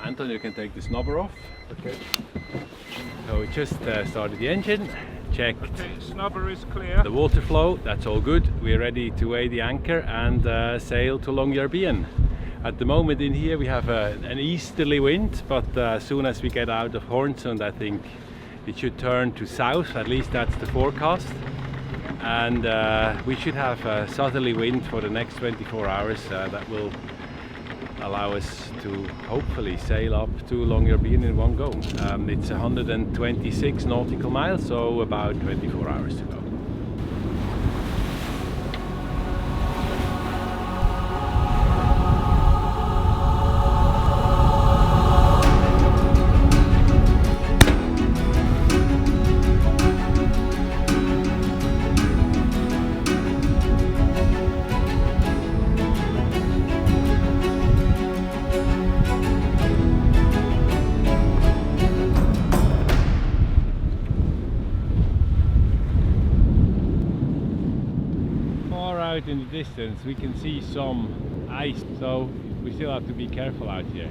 Anton, you can take the snubber off. Okay. So we just started the engine, checked Okay, snubber is clear. the water flow, that's all good. We're ready to weigh the anchor and sail to Longyearbyen. At the moment in here we have an easterly wind, but as soon as we get out of Hornsund, I think it should turn to south, at least that's the forecast. And we should have a southerly wind for the next 24 hours that will allow us to hopefully sail up to Longyearbyen in one go. It's 126 nautical miles, so about 24 hours to go. In the distance we can see some ice, so we still have to be careful out here.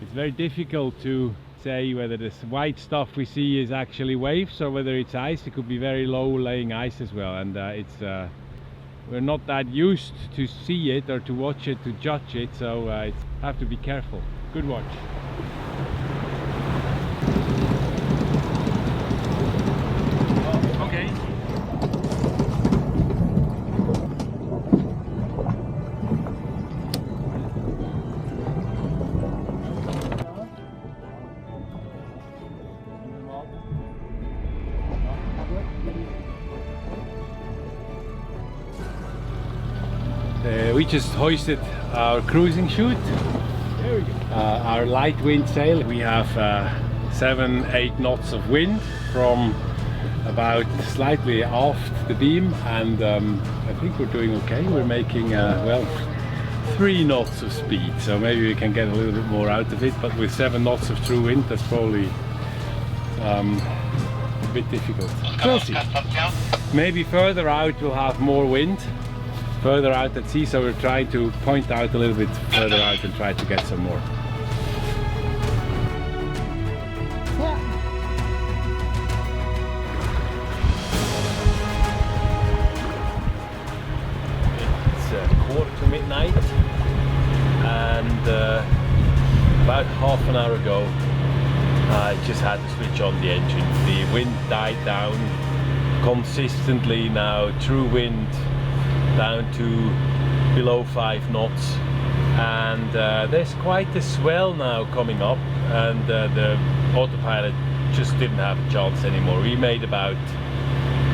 It's very difficult to say whether this white stuff we see is actually waves or whether it's ice. It could be very low laying ice as well, and we're not that used to see it or to watch it, to judge it, so have to be careful. Good watch. Okay. We just hoisted our cruising chute. There we go. Our light wind sail. We have 7-8 knots of wind from about slightly aft the beam, and I think we're doing okay. We're making well, 3 knots of speed, so maybe we can get a little bit more out of it, but with 7 knots of true wind that's probably a bit difficult. We'll see. Maybe further out we'll have more wind, further out at sea, so we're trying to point out a little bit further out and try to get some more. It's 1:45, and about half an hour ago I just had to switch on the engine. The wind died down consistently now, true wind down to below 5 knots, and there's quite a swell now coming up, and the autopilot just didn't have a chance anymore. We made about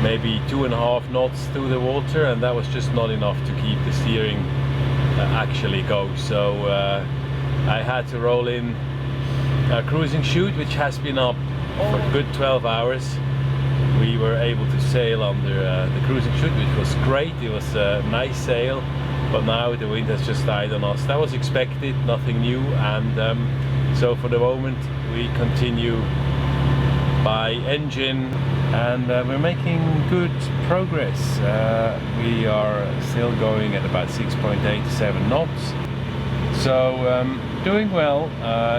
maybe 2.5 knots through the water, and that was just not enough to keep the steering actually go. So I had to roll in a cruising chute, which has been up for a good 12 hours. We were able to sail under the cruising chute, which was great. It was a nice sail, but now the wind has just died on us. That was expected, nothing new, and so for the moment we continue by engine, and we're making good progress. We are still going at about 6.8 to 7 knots, so doing well.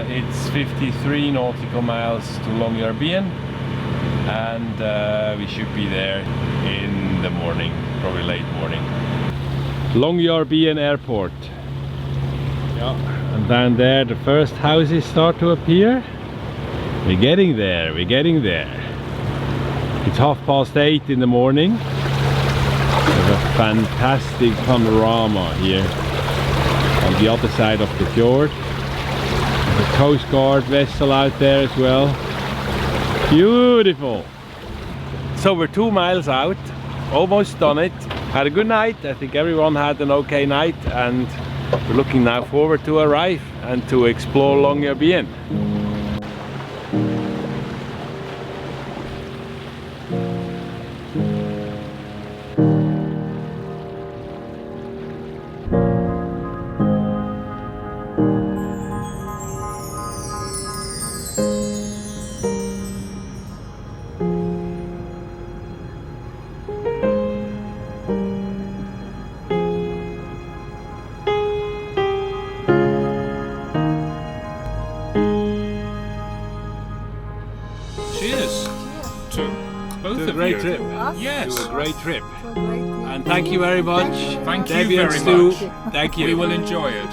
It's 53 nautical miles to Longyearbyen, and we should be there in the morning, probably late morning. Longyearbyen airport. Yeah. And down there the first houses start to appear. We're getting there, we're getting there. It's 8:30 in the morning. There's a fantastic panorama here on the other side of the fjord. There's a Coast Guard vessel out there as well. Beautiful. So we're 2 miles out, almost done it. Had a good night. I think everyone had an okay night, and we're looking now forward to arrive and to explore Longyearbyen. both to a of great you. trip. Yes. To a great trip. To a great trip. And thank you very much. Thank you Debbie and very Stu, much. thank you. We will enjoy it.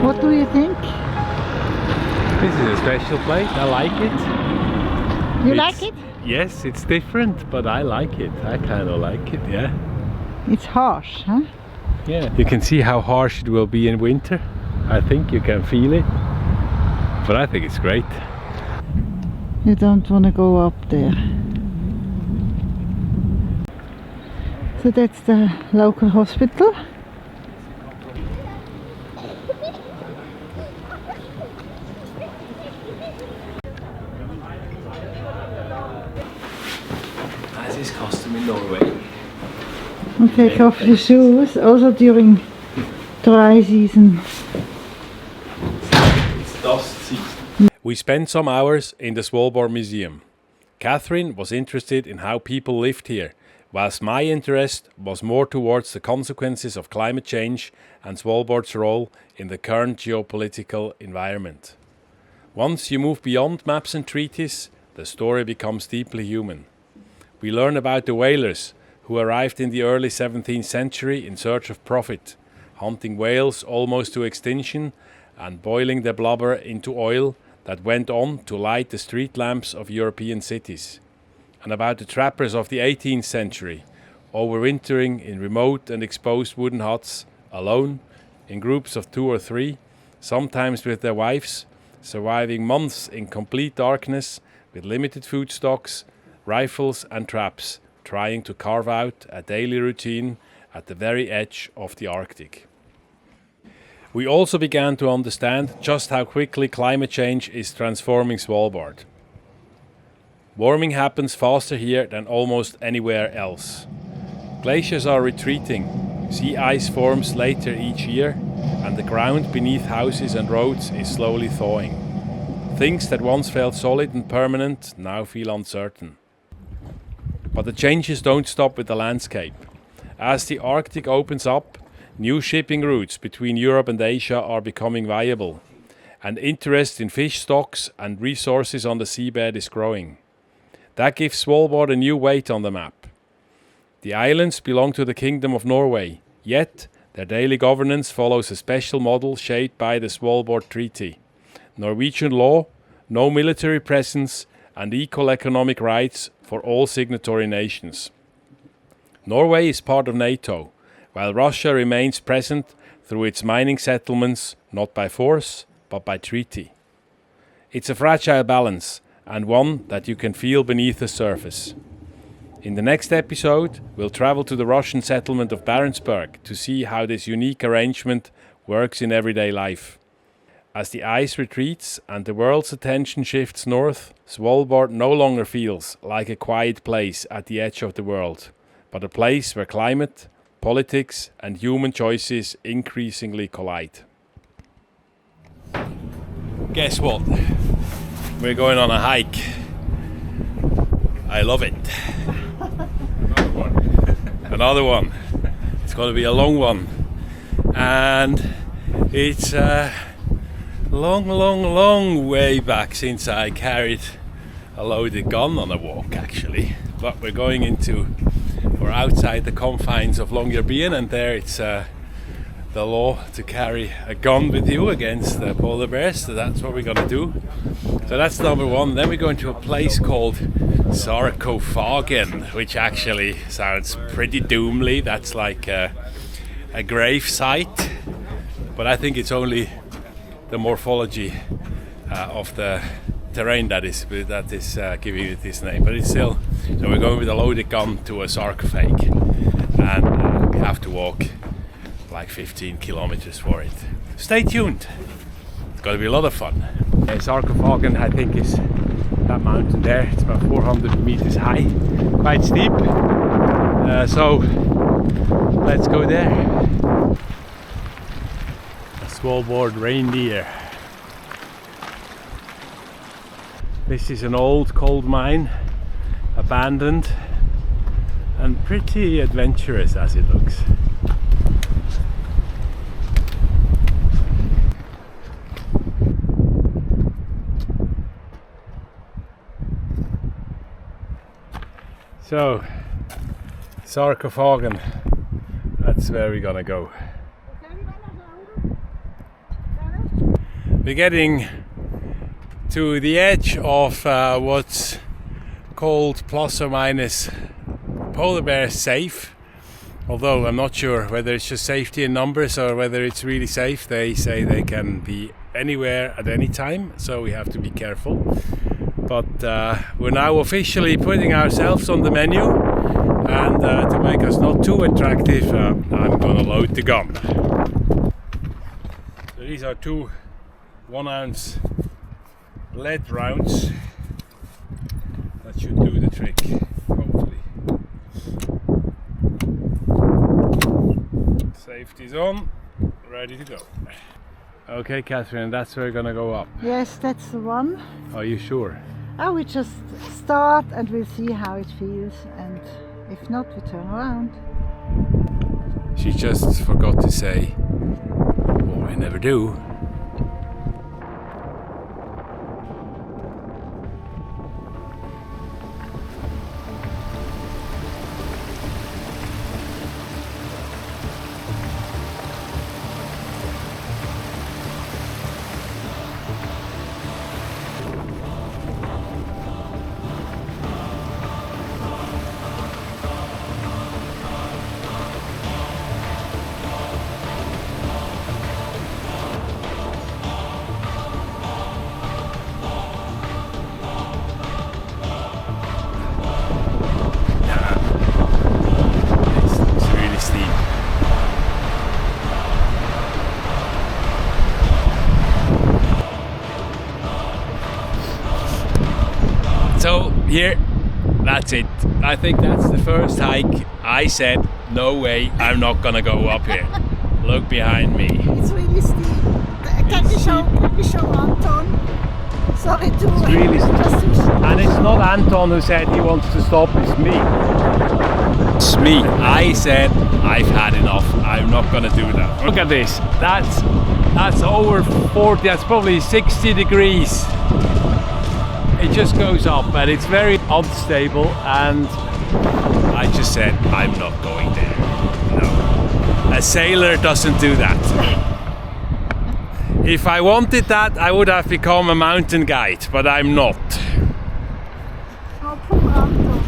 What do you think? This is a special place. I like it. You like it? Yes, it's different, but I like it. I kind of like it, yeah. It's harsh, huh? Yeah. You can see how harsh it will be in winter. I think you can feel it. But I think it's great. You don't want to go up there. So that's the local hospital. As is custom in Norway. And take off the shoes, also during dry season. It's dust season. We spent some hours in the Svalbard Museum. Catherine was interested in how people lived here, whilst my interest was more towards the consequences of climate change and Svalbard's role in the current geopolitical environment. Once you move beyond maps and treaties, the story becomes deeply human. We learn about the whalers who arrived in the early 17th century in search of profit, hunting whales almost to extinction and boiling their blubber into oil that went on to light the street lamps of European cities. And about the trappers of the 18th century, overwintering in remote and exposed wooden huts, alone, in groups of 2 or 3, sometimes with their wives, surviving months in complete darkness with limited food stocks, rifles and traps, trying to carve out a daily routine at the very edge of the Arctic. We also began to understand just how quickly climate change is transforming Svalbard. Warming happens faster here than almost anywhere else. Glaciers are retreating, sea ice forms later each year, and the ground beneath houses and roads is slowly thawing. Things that once felt solid and permanent now feel uncertain. But the changes don't stop with the landscape. As the Arctic opens up, new shipping routes between Europe and Asia are becoming viable, and interest in fish stocks and resources on the seabed is growing. That gives Svalbard a new weight on the map. The islands belong to the Kingdom of Norway, yet their daily governance follows a special model shaped by the Svalbard Treaty. Norwegian law, no military presence, and equal economic rights for all signatory nations. Norway is part of NATO, while Russia remains present through its mining settlements, not by force, but by treaty. It's a fragile balance, and one that you can feel beneath the surface. In the next episode, we'll travel to the Russian settlement of Barentsburg to see how this unique arrangement works in everyday life. As the ice retreats and the world's attention shifts north, Svalbard no longer feels like a quiet place at the edge of the world, but a place where climate, politics and human choices increasingly collide. Guess what? We're going on a hike. I love it. Another one. It's going to be a long one. And it's a long way back since I carried a loaded gun on a walk, actually. But we're going into, or outside the confines of Longyearbyen, and there it's the law to carry a gun with you against the polar bears, so that's what we're going to do. So that's number one. Then we're going to a place called Sarkophagen, which actually sounds pretty doomly. That's like a grave site, but I think it's only the morphology of the terrain that is giving it this name. But it's still, so we're going with a loaded gun to a sarcophage, and we have to walk like 15 kilometers for it. Stay tuned. It's going to be a lot of fun. Sarkophagen, I think, is that mountain there. It's about 400 meters high, quite steep. So let's go there. A Svalbard reindeer. This is an old coal mine, abandoned and pretty adventurous as it looks. So, Sarkophagen, that's where we're gonna go. We're getting to the edge of what's called plus or minus polar bear safe, although I'm not sure whether it's just safety in numbers or whether it's really safe. They say they can be anywhere at any time, so we have to be careful. But we're now officially putting ourselves on the menu, and to make us not too attractive, I'm gonna load the gun. So these are two 1 ounce lead rounds. That should do the trick, hopefully. Safety's on, ready to go. Okay, Catherine, that's where we're gonna go up. Yes, that's the one. Are you sure? Oh, we just start and we'll see how it feels, and if not, we turn around. She just forgot to say, what I never do. So here, that's it. I think that's the first hike. I said, no way, I'm not gonna go up here. Look behind me. It's really steep. Can we show Anton? Sorry to... It's really steep. And it's not Anton who said he wants to stop, it's me. It's me. I said, I've had enough. I'm not gonna do that. Look at this. That's over 40, that's probably 60 degrees. It just goes up and it's very unstable, and I just said, I'm not going there. No. A sailor doesn't do that. If I wanted that, I would have become a mountain guide, but I'm not. Oh, poor Anton.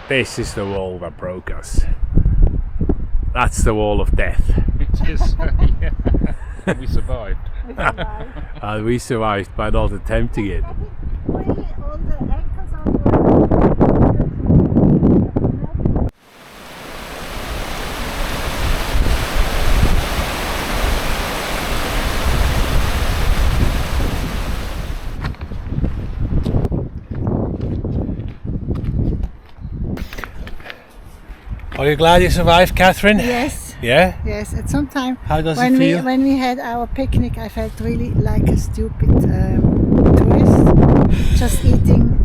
This is the wall that broke us. That's the wall of death. It is, yeah. We survived. We survived by not attempting it. Are you glad you survived, Catherine? Yes. Yeah? Yes, at some time. How does it feel? When we had our picnic, I felt really like a stupid tourist, just eating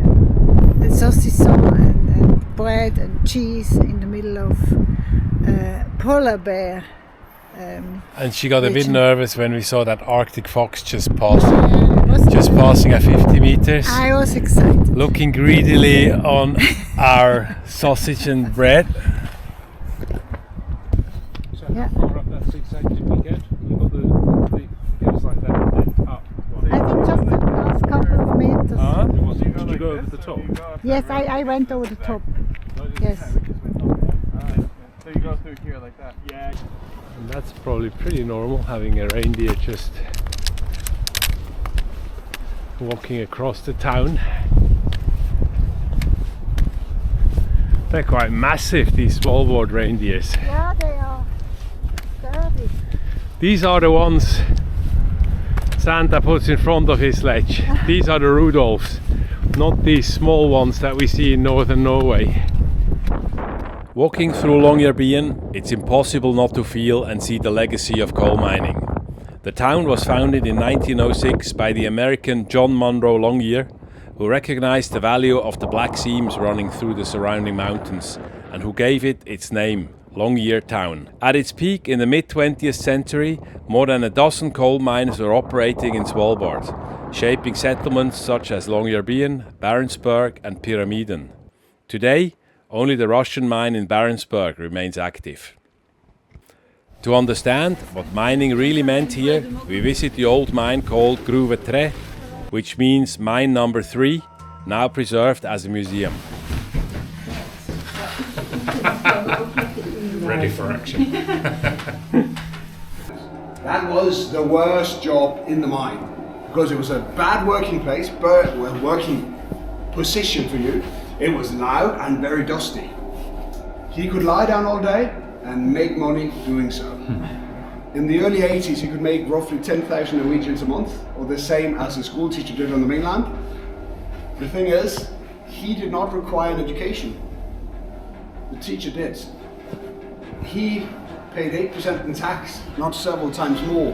saucisson and bread and cheese in the middle of polar bear. And she got a bit nervous when we saw that Arctic fox just passing at 50 meters. I was excited. Looking greedily on our sausage and bread. So how far up that 6 did we get? You got the goes like that and then up. I think just the last couple of meters. Did you go over the top? Yes, I went over the top. Yes. So you go through here like that? Yeah. And that's probably pretty normal, having a reindeer just walking across the town. They're quite massive, these Svalbard reindeers. Yeah, they are very big. These are the ones Santa puts in front of his sledge. These are the Rudolphs, not these small ones that we see in northern Norway. Walking through Longyearbyen, it's impossible not to feel and see the legacy of coal mining. The town was founded in 1906 by the American John Monroe Longyear, who recognized the value of the black seams running through the surrounding mountains and who gave it its name, Longyear Town. At its peak in the mid-20th century, more than a dozen coal mines were operating in Svalbard, shaping settlements such as Longyearbyen, Barentsburg and Pyramiden. Today, only the Russian mine in Barentsburg remains active. To understand what mining really meant here, we visit the old mine called Gruve, which means mine number 3, now preserved as a museum. Ready for action. That was the worst job in the mine because it was a bad working place, working position for you. It was loud and very dusty. He could lie down all day and make money doing so. In the early 80s, he could make roughly 10,000 Norwegians a month, or the same as a school teacher did on the mainland. The thing is, he did not require an education. The teacher did. He paid 8% in tax, not several times more,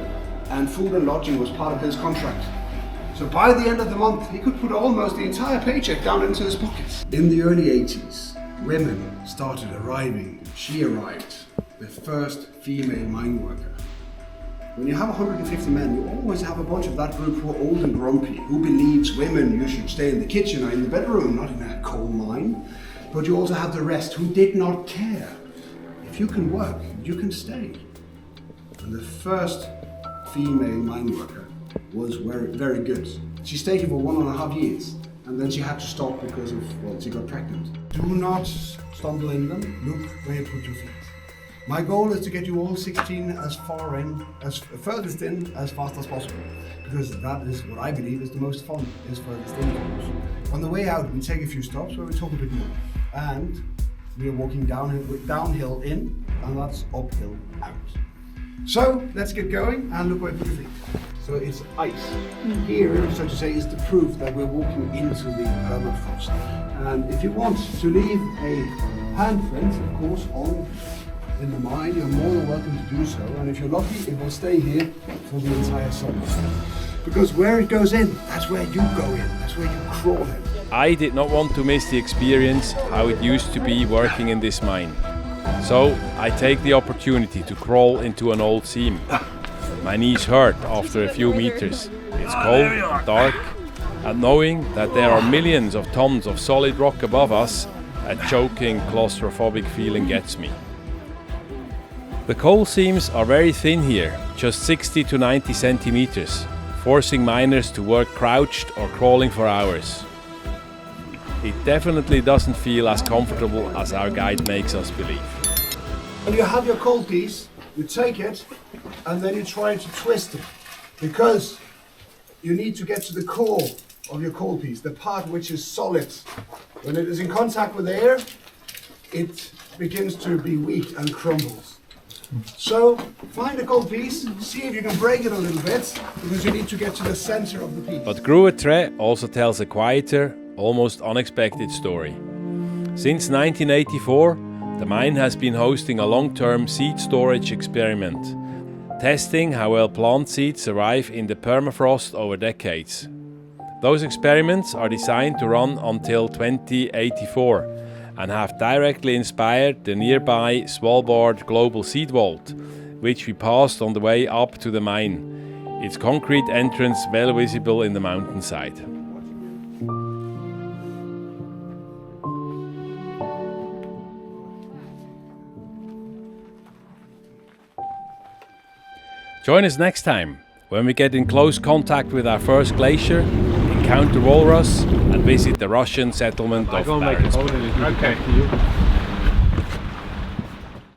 and food and lodging was part of his contract. So by the end of the month, he could put almost the entire paycheck down into his pockets. In the early 80s, women started arriving. She arrived, the first female mine worker. When you have 150 men, you always have a bunch of that group who are old and grumpy, who believes women you should stay in the kitchen or in the bedroom, not in a coal mine. But you also have the rest who did not care. If you can work, you can stay. And the first female mine worker was very, very good. She stayed here for 1.5 years, and then she had to stop because of, well, she got pregnant. Do not stumble in them, look where you put your feet. My goal is to get you all 16 as far in, as furthest in, as fast as possible, because that is what I believe is the most fun, is furthest in. On the way out, we take a few stops where we talk a bit more, and we are walking downhill in, and that's uphill out. So let's get going and look where you put your feet. So it's ice. Here, so to say, is the proof that we're walking into the permafrost. And if you want to leave a handprint, of course, on in the mine, you're more than welcome to do so. And if you're lucky, it will stay here for the entire summer. Because where it goes in, that's where you go in. That's where you crawl in. I did not want to miss the experience how it used to be working in this mine. So I take the opportunity to crawl into an old seam. My knees hurt after a few meters. It's cold, dark, and knowing that there are millions of tons of solid rock above us, a choking, claustrophobic feeling gets me. The coal seams are very thin here, just 60 to 90 centimeters, forcing miners to work crouched or crawling for hours. It definitely doesn't feel as comfortable as our guide makes us believe. When you have your coal piece, you take it and then you try to twist it, because you need to get to the core of your coal piece, the part which is solid. When it is in contact with air, it begins to be weak and crumbles. So find a coal piece, see if you can break it a little bit, because you need to get to the center of the piece. But Gruve also tells a quieter, almost unexpected story. Since 1984, the mine has been hosting a long-term seed storage experiment, testing how well plant seeds survive in the permafrost over decades. Those experiments are designed to run until 2084 and have directly inspired the nearby Svalbard Global Seed Vault, which we passed on the way up to the mine, its concrete entrance well visible in the mountainside. Join us next time when we get in close contact with our first glacier, encounter walrus and visit the Russian settlement of I go and make a Barentsburg. hole in it. Okay. To you.